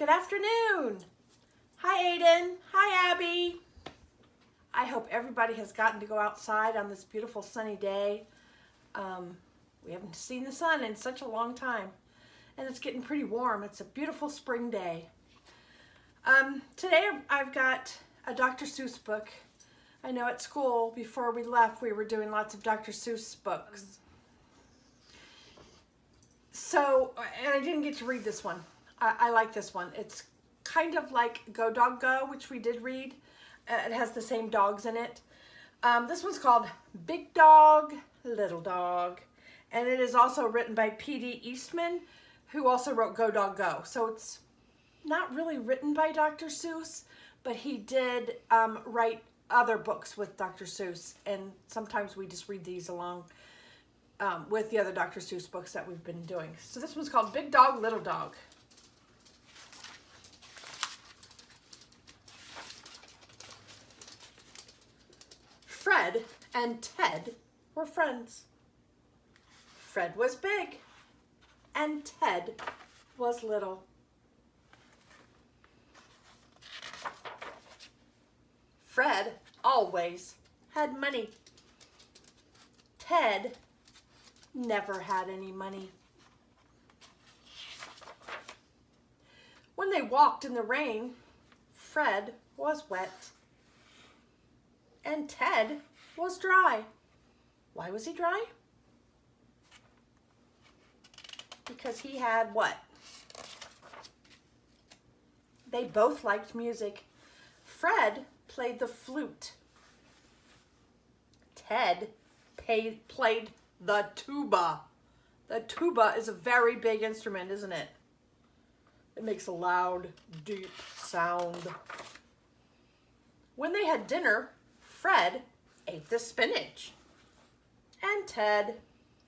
Good afternoon. Hi, Aiden. Hi, Abby. I hope everybody has gotten to go outside on this beautiful sunny day. We haven't seen the sun in such a long time, and it's getting pretty warm. It's a beautiful spring day. Today I've got a Dr. Seuss book. I know at school before we left we were doing lots of Dr. Seuss books. So, and I didn't get to read this one. I like this one. It's kind of like Go Dog Go, which we did read. It has the same dogs in it. This one's called Big Dog, Little Dog. And it is also written by PDEastman, who also wrote Go Dog Go. So it's not really written by Dr. Seuss, but he did write other books with Dr. Seuss. And sometimes we just read these along with the other Dr. Seuss books that we've been doing. So this one's called Big Dog, Little Dog. Fred and Ted were friends. Fred was big and Ted was little. Fred always had money. Ted never had any money. When they walked in the rain, Fred was wet and Ted was dry. Why was he dry? Because he had what? They both liked music. Fred played the flute. Ted played the tuba. The tuba is a very big instrument, isn't it? It makes a loud, deep sound. When they had dinner, Fred ate the spinach and Ted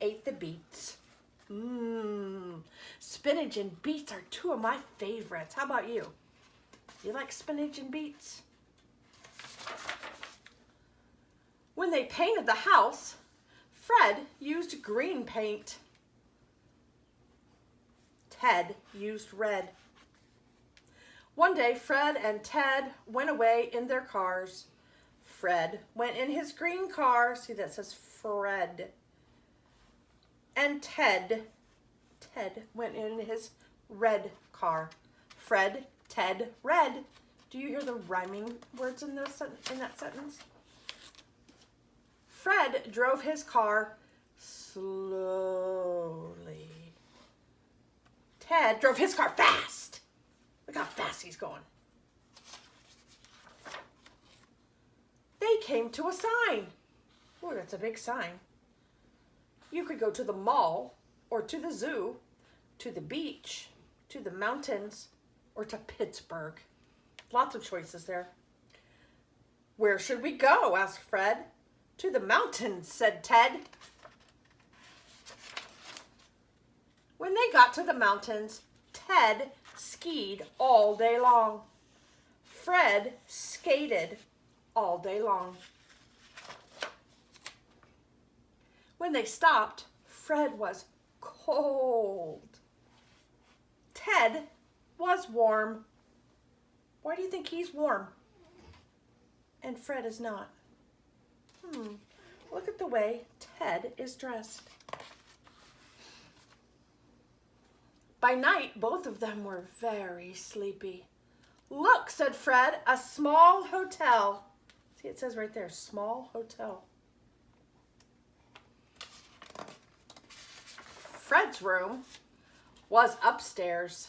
ate the beets. Spinach and beets are two of my favorites. How about you? You like spinach and beets? When they painted the house, Fred used green paint. Ted used red. One day, Fred and Ted went away in their cars. Fred went in his green car. See, that says Fred. And Ted went in his red car. Fred, Ted, red. Do you hear the rhyming words in that sentence? Fred drove his car slowly. Ted drove his car fast. Look how fast he's going. They came to a sign. Oh, that's a big sign. You could go to the mall, or to the zoo, to the beach, to the mountains, or to Pittsburgh. Lots of choices there. Where should we go? Asked Fred. To the mountains, said Ted. When they got to the mountains, Ted skied all day long. Fred skated all day long. When they stopped, Fred was cold. Ted was warm. Why do you think he's warm and Fred is not? Look at the way Ted is dressed. By night, both of them were very sleepy. Look, said Fred, a small hotel. See, it says right there, small hotel. Fred's room was upstairs.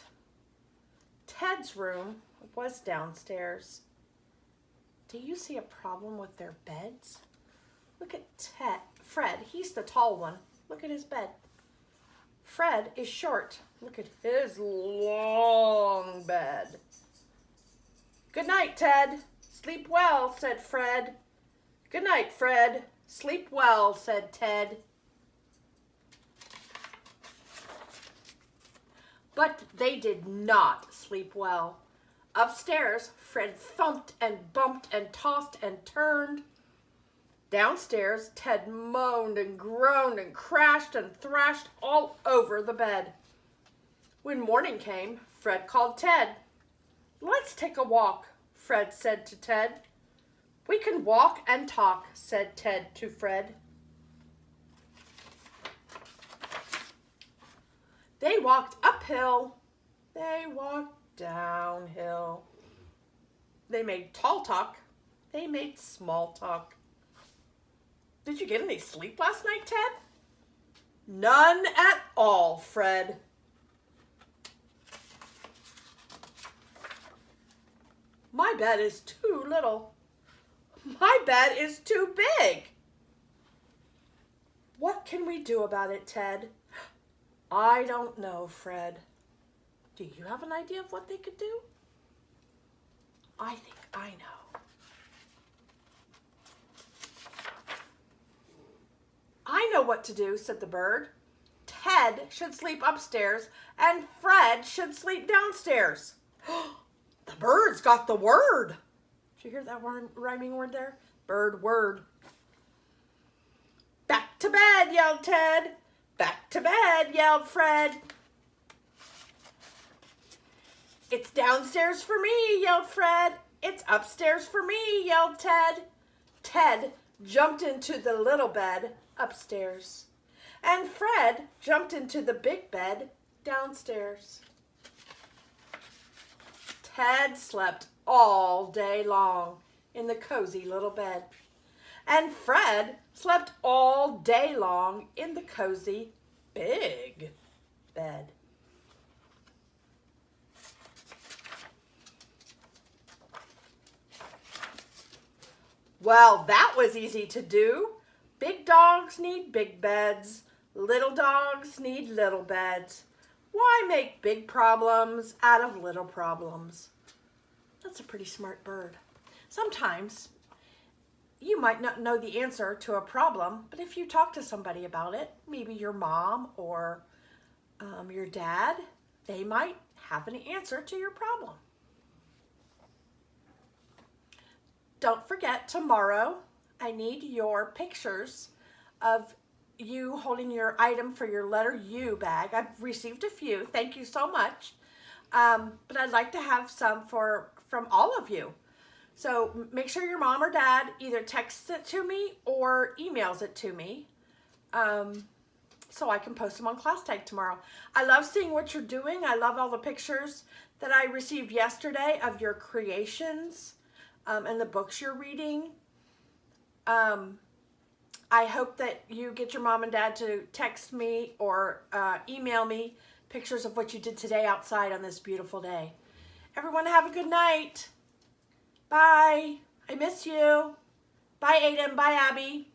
Ted's room was downstairs. Do you see a problem with their beds? Look at Fred, he's the tall one. Look at his bed. Fred is short. Look at his long bed. Good night, Ted. Sleep well, said Fred. Good night, Fred. Sleep well, said Ted. But they did not sleep well. Upstairs, Fred thumped and bumped and tossed and turned. Downstairs, Ted moaned and groaned and crashed and thrashed all over the bed. When morning came, Fred called Ted. Let's take a walk, Fred said to Ted. We can walk and talk, said Ted to Fred. They walked uphill. They walked downhill. They made tall talk. They made small talk. Did you get any sleep last night, Ted? None at all, Fred. My bed is too little. My bed is too big. What can we do about it, Ted? I don't know, Fred. Do you have an idea of what they could do? I think I know. I know what to do, said the bird. Ted should sleep upstairs and Fred should sleep downstairs. The bird's got the word. Did you hear that rhyming word there? Bird word. Back to bed, yelled Ted. Back to bed, yelled Fred. It's downstairs for me, yelled Fred. It's upstairs for me, yelled Ted. Ted jumped into the little bed upstairs, and Fred jumped into the big bed downstairs. Ted slept all day long in the cozy little bed, and Fred slept all day long in the cozy big bed. Well, that was easy to do. Big dogs need big beds. Little dogs need little beds. Why make big problems out of little problems? That's a pretty smart bird. Sometimes you might not know the answer to a problem, but if you talk to somebody about it, maybe your mom or your dad, they might have an answer to your problem. Don't forget, tomorrow I need your pictures of you holding your item for your letter U bag. I've received a few. Thank you so much. But I'd like to have some from all of you. So make sure your mom or dad either texts it to me or emails it to me so I can post them on Class Tag tomorrow. I love seeing what you're doing. I love all the pictures that I received yesterday of your creations and the books you're reading. I hope that you get your mom and dad to text me or email me pictures of what you did today outside on this beautiful day. Everyone have a good night. Bye. I miss you. Bye, Aiden. Bye, Abby.